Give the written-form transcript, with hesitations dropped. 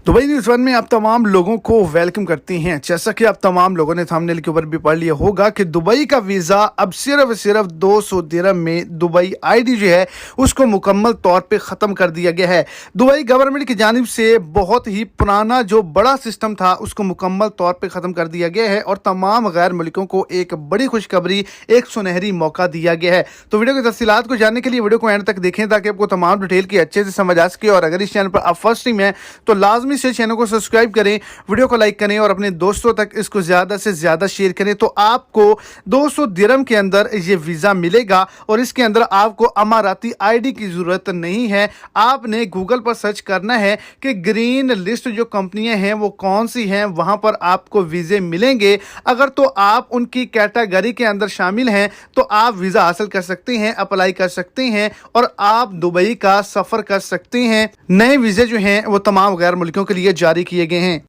Dubai news one में आप तमाम लोगों को वेलकम करती हैं। जैसा कि आप तमाम लोगों ने थंबनेल के ऊपर भी पढ़ लिया होगा कि दुबई का वीज़ा अब सिर्फ 200 दिरहम में दुबई आईडी जो है उसको मुकम्मल तौर पे ख़त्म कर दिया गया है। दुबई गवर्नमेंट की जानिब से बहुत ही पुराना जो बड़ा सिस्टम था उसको मुकम्मल तौर पे ख़त्म कर दिया गया है और तमाम गैर मुल्कों को एक बड़ी खुशखबरी, एक सुनहरी मौका दिया गया है। तो वीडियो की तफसीलात को जानने के लिए वीडियो को एंड तक देखें ताकि आपको तमाम डिटेल की अच्छे से समझ आ सके। और अगर इस चैनल पर आप फर्स्ट टाइम है तो लाजमी से चैनल को सब्सक्राइब करें, वीडियो को लाइक करें और अपने दोस्तों तक इसको ज़्यादा से ज़्यादा शेयर करें। तो आपको 200 दिरहम के अंदर ये वीज़ा मिलेगा और इसके अंदर आपको अमाराती आईडी की ज़रूरत नहीं है। आपने गूगल पर सर्च करना है कि ग्रीन लिस्ट जो कंपनियां हैं वो कौन सी हैं, वहां पर आपको वीज़े मिलेंगे। अगर तो आप उनकी कैटेगरी के अंदर शामिल हैं तो आप वीज़ा हासिल कर सकते हैं, अप्लाई कर सकते हैं और आप दुबई का सफ़र कर सकते हैं। नए वीज़े जो हैं वो तमाम गैर मुल्कों के लिए जारी किए गए हैं।